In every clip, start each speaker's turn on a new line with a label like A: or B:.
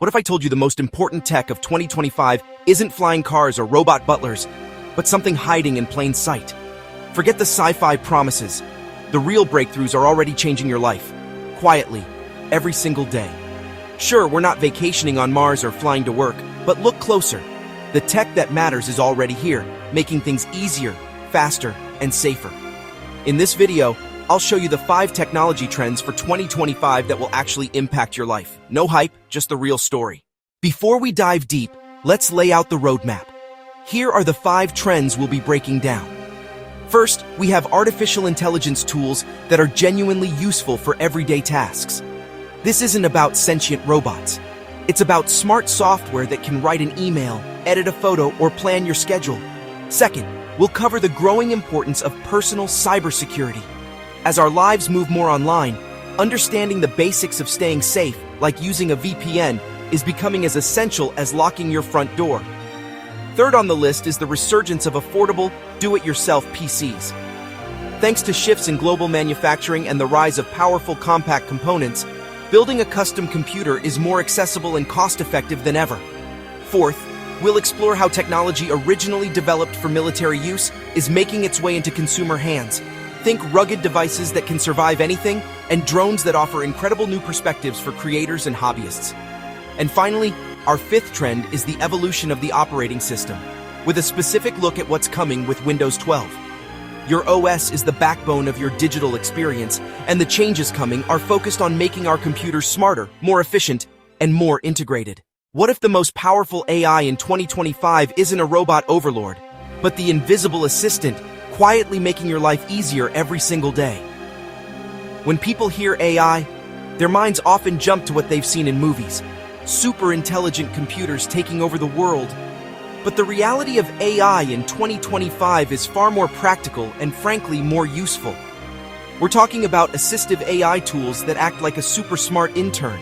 A: What if I told you the most important tech of 2025 isn't flying cars or robot butlers, but something hiding in plain sight? Forget the sci-fi promises. The real breakthroughs are already changing your life, quietly, every single day. Sure, we're not vacationing on Mars or flying to work, but look closer. The tech that matters is already here, making things easier, faster, and safer. In this video, I'll show you the 5 technology trends for 2025 that will actually impact your life. No hype, just the real story. Before we dive deep, let's lay out the roadmap. Here are the 5 trends we'll be breaking down. First, we have artificial intelligence tools that are genuinely useful for everyday tasks. This isn't about sentient robots. It's about smart software that can write an email, edit a photo, or plan your schedule. Second, we'll cover the growing importance of personal cybersecurity. As our lives move more online, understanding the basics of staying safe, like using a VPN, is becoming as essential as locking your front door. Third on the list is the resurgence of affordable, do-it-yourself PCs. Thanks to shifts in global manufacturing and the rise of powerful compact components, building a custom computer is more accessible and cost-effective than ever. Fourth, we'll explore how technology originally developed for military use is making its way into consumer hands. Think rugged devices that can survive anything, and drones that offer incredible new perspectives for creators and hobbyists. And finally, our 5th trend is the evolution of the operating system, with a specific look at what's coming with Windows 12. Your OS is the backbone of your digital experience, and the changes coming are focused on making our computers smarter, more efficient, and more integrated. What if the most powerful AI in 2025 isn't a robot overlord, but the invisible assistant, quietly making your life easier every single day? When people hear AI, their minds often jump to what they've seen in movies, super intelligent computers taking over the world. But the reality of AI in 2025 is far more practical and frankly more useful. We're talking about assistive AI tools that act like a super smart intern.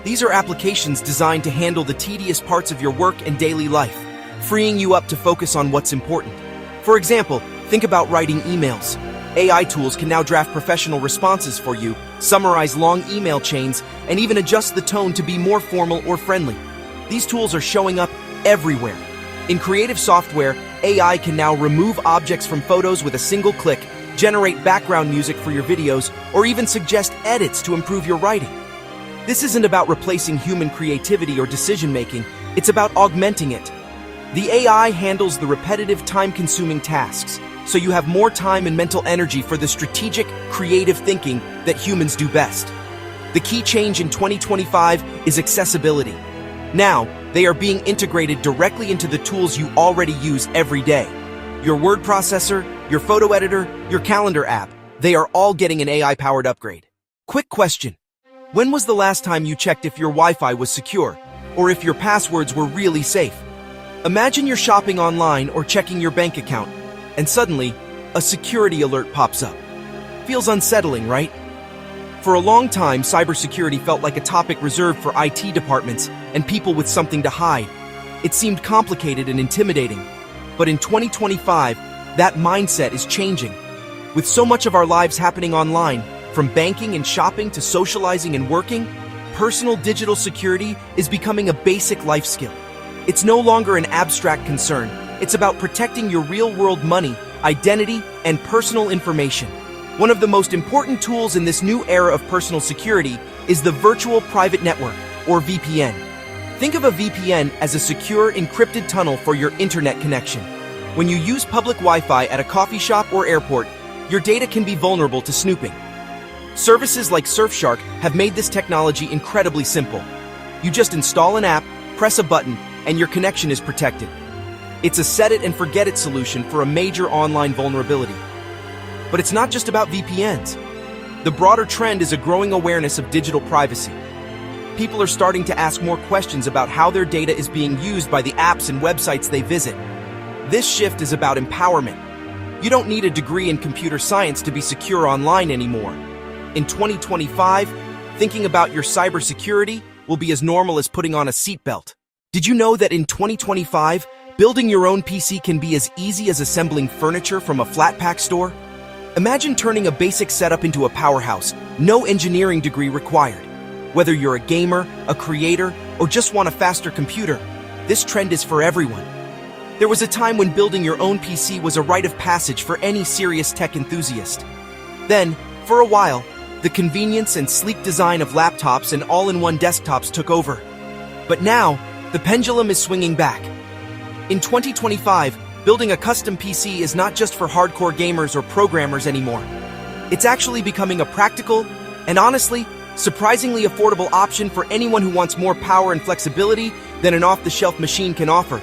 A: These are applications designed to handle the tedious parts of your work and daily life, freeing you up to focus on what's important. For example, think about writing emails. AI tools can now draft professional responses for you, summarize long email chains, and even adjust the tone to be more formal or friendly. These tools are showing up everywhere. In creative software, AI can now remove objects from photos with a single click, generate background music for your videos, or even suggest edits to improve your writing. This isn't about replacing human creativity or decision-making, it's about augmenting it. The AI handles the repetitive, time-consuming tasks, so you have more time and mental energy for the strategic, creative thinking that humans do best. The key change in 2025 is accessibility. Now, they are being integrated directly into the tools you already use every day. Your word processor, your photo editor, your calendar app, they are all getting an AI-powered upgrade. Quick question. When was the last time you checked if your Wi-Fi was secure, or if your passwords were really safe? Imagine you're shopping online or checking your bank account, and suddenly, a security alert pops up. Feels unsettling, right? For a long time, cybersecurity felt like a topic reserved for IT departments and people with something to hide. It seemed complicated and intimidating. But in 2025, that mindset is changing. With so much of our lives happening online, from banking and shopping to socializing and working, personal digital security is becoming a basic life skill. It's no longer an abstract concern. It's about protecting your real-world money, identity, and personal information. One of the most important tools in this new era of personal security is the Virtual Private Network, or VPN. Think of a VPN as a secure, encrypted tunnel for your internet connection. When you use public Wi-Fi at a coffee shop or airport, your data can be vulnerable to snooping. Services like Surfshark have made this technology incredibly simple. You just install an app, press a button, and your connection is protected. It's a set-it-and-forget-it solution for a major online vulnerability. But it's not just about VPNs. The broader trend is a growing awareness of digital privacy. People are starting to ask more questions about how their data is being used by the apps and websites they visit. This shift is about empowerment. You don't need a degree in computer science to be secure online anymore. In 2025, thinking about your cybersecurity will be as normal as putting on a seatbelt. Did you know that in 2025, building your own PC can be as easy as assembling furniture from a flat pack store? Imagine turning a basic setup into a powerhouse, no engineering degree required. Whether you're a gamer, a creator, or just want a faster computer, this trend is for everyone. There was a time when building your own PC was a rite of passage for any serious tech enthusiast. Then, for a while, the convenience and sleek design of laptops and all-in-one desktops took over. But now, the pendulum is swinging back. In 2025, building a custom PC is not just for hardcore gamers or programmers anymore. It's actually becoming a practical, and honestly, surprisingly affordable option for anyone who wants more power and flexibility than an off-the-shelf machine can offer.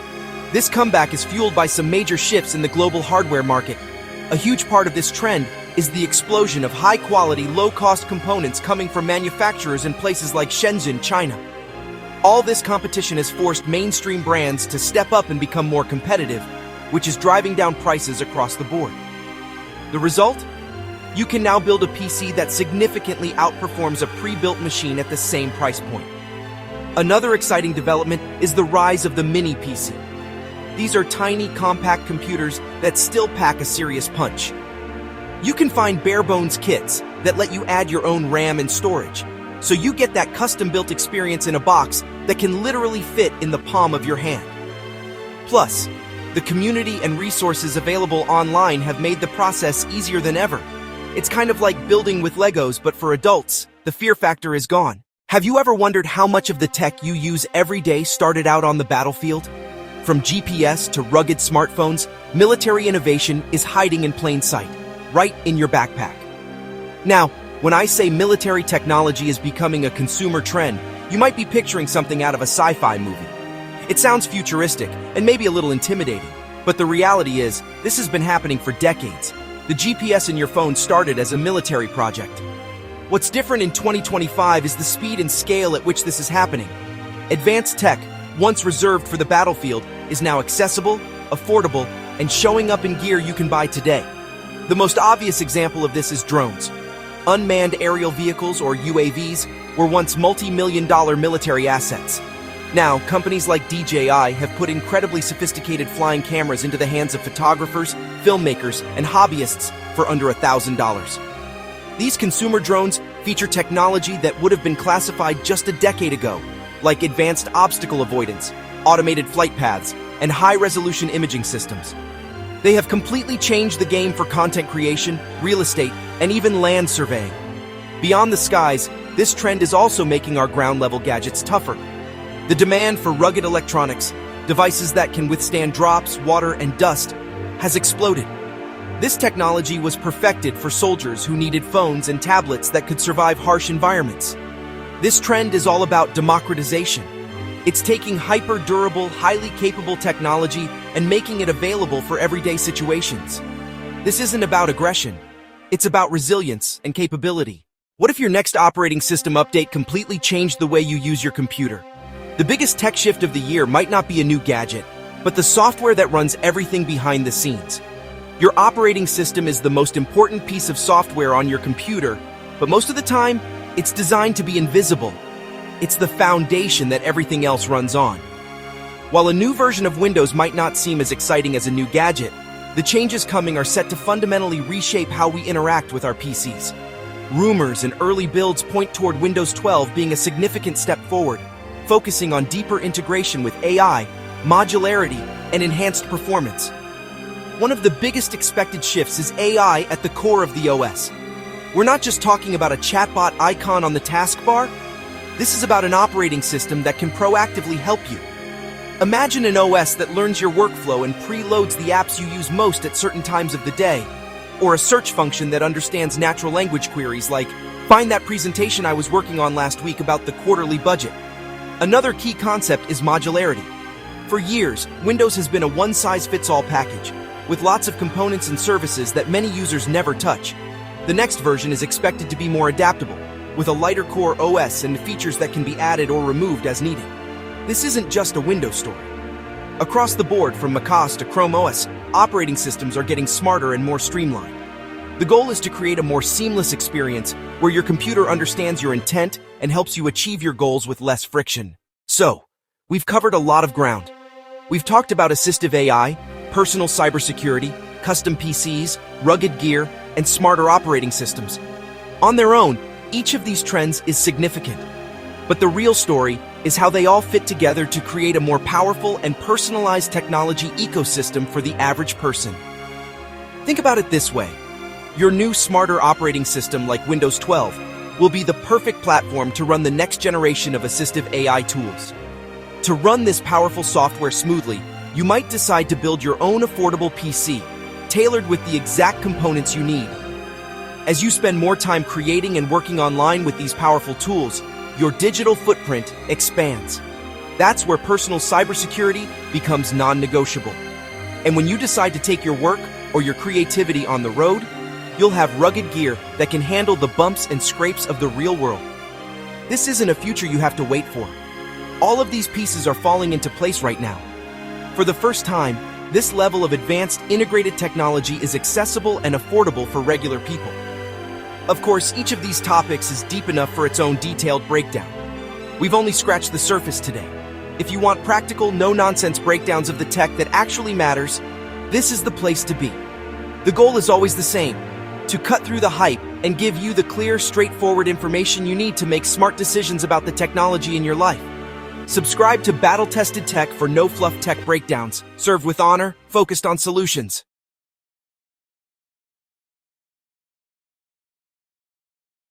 A: This comeback is fueled by some major shifts in the global hardware market. A huge part of this trend is the explosion of high-quality, low-cost components coming from manufacturers in places like Shenzhen, China. All this competition has forced mainstream brands to step up and become more competitive, which is driving down prices across the board. The result? You can now build a PC that significantly outperforms a pre-built machine at the same price point. Another exciting development is the rise of the mini PC. These are tiny, compact computers that still pack a serious punch. You can find bare-bones kits that let you add your own RAM and storage, so you get that custom-built experience in a box that can literally fit in the palm of your hand. Plus, the community and resources available online have made the process easier than ever. It's kind of like building with Legos, but for adults. The fear factor is gone. Have you ever wondered how much of the tech you use every day started out on the battlefield? From GPS to rugged smartphones, military innovation is hiding in plain sight, right in your backpack. Now, when I say military technology is becoming a consumer trend, you might be picturing something out of a sci-fi movie. It sounds futuristic and maybe a little intimidating, but the reality is, this has been happening for decades. The GPS in your phone started as a military project. What's different in 2025 is the speed and scale at which this is happening. Advanced tech, once reserved for the battlefield, is now accessible, affordable, and showing up in gear you can buy today. The most obvious example of this is drones. Unmanned aerial vehicles, or UAVs, were once multi-million-dollar military assets. Now, companies like DJI have put incredibly sophisticated flying cameras into the hands of photographers, filmmakers, and hobbyists for under $1,000. These consumer drones feature technology that would have been classified just a decade ago, like advanced obstacle avoidance, automated flight paths, and high-resolution imaging systems. They have completely changed the game for content creation, real estate, and even land surveying. Beyond the skies, this trend is also making our ground-level gadgets tougher. The demand for rugged electronics, devices that can withstand drops, water, and dust, has exploded. This technology was perfected for soldiers who needed phones and tablets that could survive harsh environments. This trend is all about democratization. It's taking hyper-durable, highly capable technology and making it available for everyday situations. This isn't about aggression. It's about resilience and capability. What if your next operating system update completely changed the way you use your computer? The biggest tech shift of the year might not be a new gadget, but the software that runs everything behind the scenes. Your operating system is the most important piece of software on your computer, but most of the time, it's designed to be invisible. It's the foundation that everything else runs on. While a new version of Windows might not seem as exciting as a new gadget, the changes coming are set to fundamentally reshape how we interact with our PCs. Rumors and early builds point toward Windows 12 being a significant step forward, focusing on deeper integration with AI, modularity, and enhanced performance. One of the biggest expected shifts is AI at the core of the OS. We're not just talking about a chatbot icon on the taskbar. This is about an operating system that can proactively help you. Imagine an OS that learns your workflow and preloads the apps you use most at certain times of the day, or a search function that understands natural language queries like, "Find that presentation I was working on last week about the quarterly budget." Another key concept is modularity. For years, Windows has been a one-size-fits-all package, with lots of components and services that many users never touch. The next version is expected to be more adaptable, with a lighter core OS and features that can be added or removed as needed. This isn't just a Windows story. Across the board, from macOS to Chrome OS, operating systems are getting smarter and more streamlined. The goal is to create a more seamless experience where your computer understands your intent and helps you achieve your goals with less friction. So, we've covered a lot of ground. We've talked about assistive AI, personal cybersecurity, custom PCs, rugged gear, and smarter operating systems. On their own, each of these trends is significant. But the real story is how they all fit together to create a more powerful and personalized technology ecosystem for the average person. Think about it this way. Your new smarter operating system like Windows 12 will be the perfect platform to run the next generation of assistive AI tools. To run this powerful software smoothly, you might decide to build your own affordable PC, tailored with the exact components you need. As you spend more time creating and working online with these powerful tools, your digital footprint expands. That's where personal cybersecurity becomes non-negotiable. And when you decide to take your work or your creativity on the road, you'll have rugged gear that can handle the bumps and scrapes of the real world. This isn't a future you have to wait for. All of these pieces are falling into place right now. For the first time, this level of advanced integrated technology is accessible and affordable for regular people. Of course, each of these topics is deep enough for its own detailed breakdown. We've only scratched the surface today. If you want practical, no-nonsense breakdowns of the tech that actually matters, this is the place to be. The goal is always the same: to cut through the hype and give you the clear, straightforward information you need to make smart decisions about the technology in your life. Subscribe to Battle-Tested Tech for no-fluff tech breakdowns, served with honor, focused on solutions.